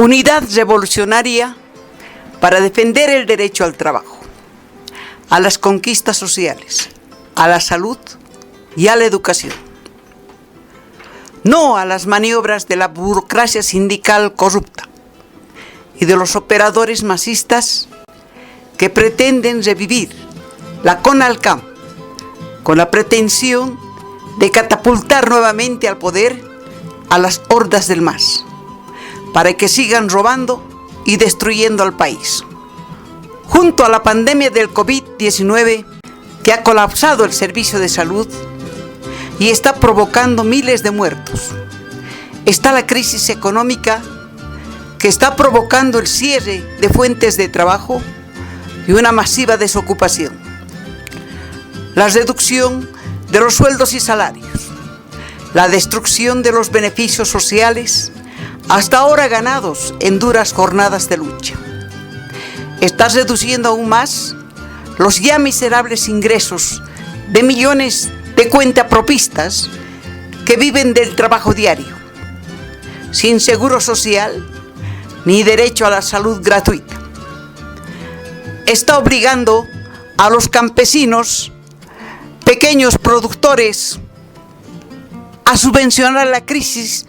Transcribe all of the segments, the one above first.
Unidad revolucionaria para defender el derecho al trabajo, a las conquistas sociales, a la salud y a la educación. No a las maniobras de la burocracia sindical corrupta y de los operadores masistas que pretenden revivir la CONALCAM con la pretensión de catapultar nuevamente al poder a las hordas del MAS, para que sigan robando y destruyendo al país. Junto a la pandemia del COVID-19, que ha colapsado el servicio de salud y está provocando miles de muertos, está la crisis económica que está provocando el cierre de fuentes de trabajo y una masiva desocupación, la reducción de los sueldos y salarios, la destrucción de los beneficios sociales hasta ahora ganados en duras jornadas de lucha. Está reduciendo aún más los ya miserables ingresos de millones de cuentapropistas que viven del trabajo diario, sin seguro social ni derecho a la salud gratuita. Está obligando a los campesinos, pequeños productores, a subvencionar la crisis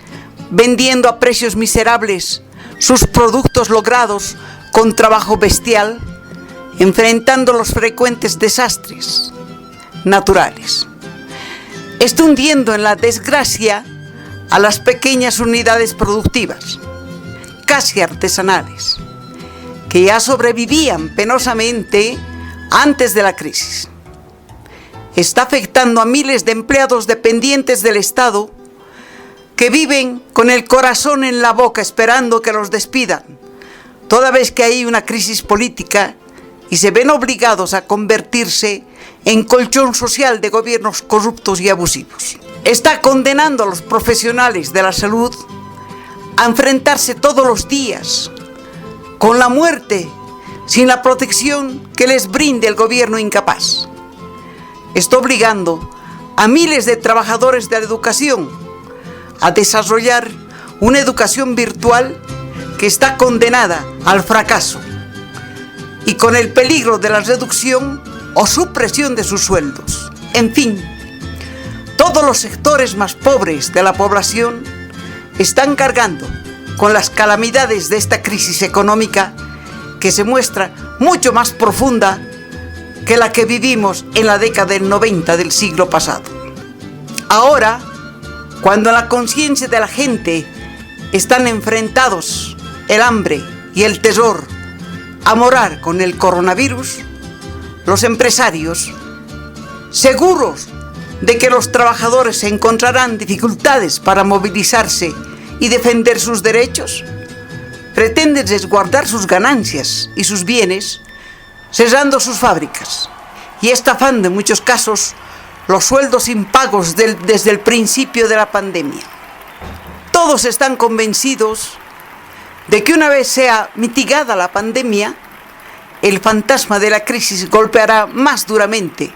vendiendo a precios miserables sus productos logrados con trabajo bestial, enfrentando los frecuentes desastres naturales. Está hundiendo en la desgracia a las pequeñas unidades productivas, casi artesanales, que ya sobrevivían penosamente antes de la crisis. Está afectando a miles de empleados dependientes del Estado que viven con el corazón en la boca esperando que los despidan, toda vez que hay una crisis política y se ven obligados a convertirse en colchón social de gobiernos corruptos y abusivos. Está condenando a los profesionales de la salud a enfrentarse todos los días con la muerte sin la protección que les brinde el gobierno incapaz. Está obligando a miles de trabajadores de la educación a desarrollar una educación virtual que está condenada al fracaso y con el peligro de la reducción o supresión de sus sueldos. En fin, todos los sectores más pobres de la población están cargando con las calamidades de esta crisis económica que se muestra mucho más profunda que la que vivimos en la década del 90 del siglo pasado. Ahora, cuando en la conciencia de la gente están enfrentados el hambre y el terror a morar con el coronavirus, los empresarios, seguros de que los trabajadores encontrarán dificultades para movilizarse y defender sus derechos, pretenden resguardar sus ganancias y sus bienes cerrando sus fábricas y estafando en muchos casos los sueldos impagos desde el principio de la pandemia. Todos están convencidos de que una vez sea mitigada la pandemia, el fantasma de la crisis golpeará más duramente,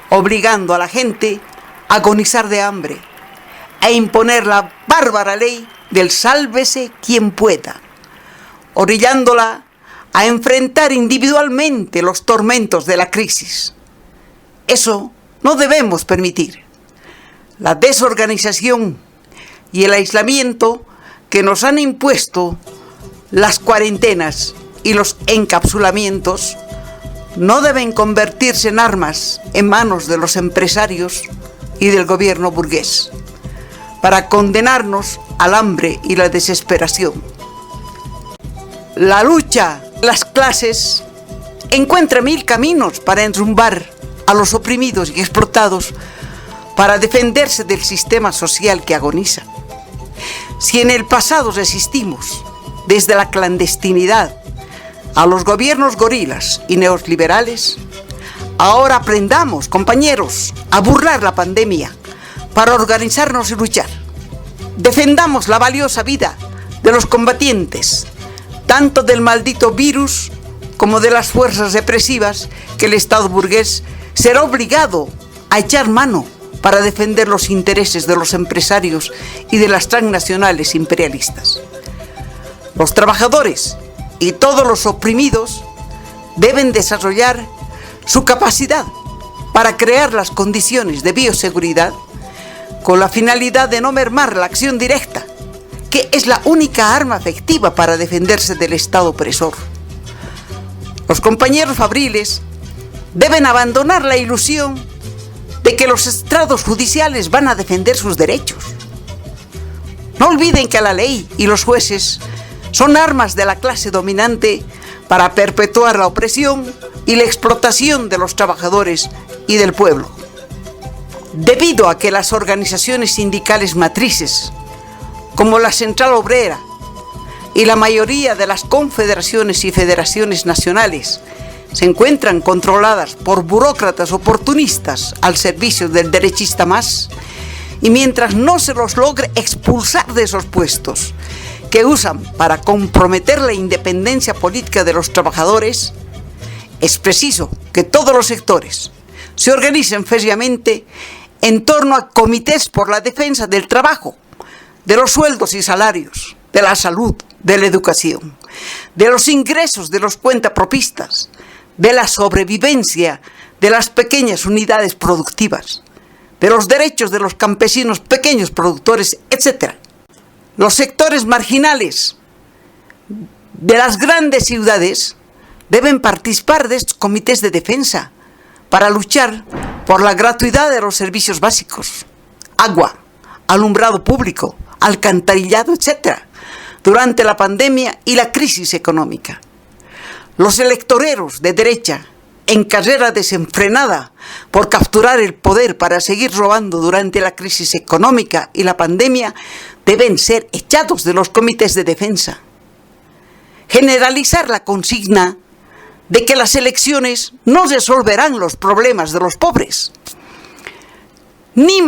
obligando a la gente a agonizar de hambre, a imponer la bárbara ley del sálvese quien pueda, orillándola a enfrentar individualmente los tormentos de la crisis. Eso no debemos permitir. La desorganización y el aislamiento que nos han impuesto las cuarentenas y los encapsulamientos no deben convertirse en armas en manos de los empresarios y del gobierno burgués para condenarnos al hambre y la desesperación. La lucha de las clases encuentra mil caminos para enrumbar a los oprimidos y explotados para defenderse del sistema social que agoniza. Si en el pasado resistimos desde la clandestinidad a los gobiernos gorilas y neoliberales, ahora aprendamos, compañeros, a burlar la pandemia para organizarnos y luchar. Defendamos la valiosa vida de los combatientes, tanto del maldito virus como de las fuerzas represivas que el Estado burgués será obligado a echar mano para defender los intereses de los empresarios y de las transnacionales imperialistas. Los trabajadores y todos los oprimidos deben desarrollar su capacidad para crear las condiciones de bioseguridad con la finalidad de no mermar la acción directa, que es la única arma efectiva para defenderse del Estado opresor. Los compañeros fabriles deben abandonar la ilusión de que los estrados judiciales van a defender sus derechos. No olviden que la ley y los jueces son armas de la clase dominante para perpetuar la opresión y la explotación de los trabajadores y del pueblo. Debido a que las organizaciones sindicales matrices, como la Central Obrera y la mayoría de las confederaciones y federaciones nacionales, se encuentran controladas por burócratas oportunistas al servicio del derechista más, y mientras no se los logre expulsar de esos puestos que usan para comprometer la independencia política de los trabajadores, es preciso que todos los sectores se organicen férreamente en torno a comités por la defensa del trabajo, de los sueldos y salarios, de la salud, de la educación, de los ingresos de los cuentapropistas, de la sobrevivencia de las pequeñas unidades productivas, de los derechos de los campesinos pequeños productores, etc. Los sectores marginales de las grandes ciudades deben participar de estos comités de defensa para luchar por la gratuidad de los servicios básicos, agua, alumbrado público, alcantarillado, etc., durante la pandemia y la crisis económica. Los electoreros de derecha, en carrera desenfrenada por capturar el poder para seguir robando durante la crisis económica y la pandemia, deben ser echados de los comités de defensa. Generalizar la consigna de que las elecciones no resolverán los problemas de los pobres. Ni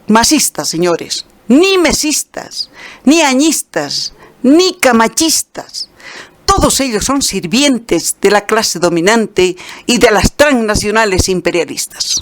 masistas, señores, ni mesistas, ni añistas, ni camachistas. Todos ellos son sirvientes de la clase dominante y de las transnacionales imperialistas.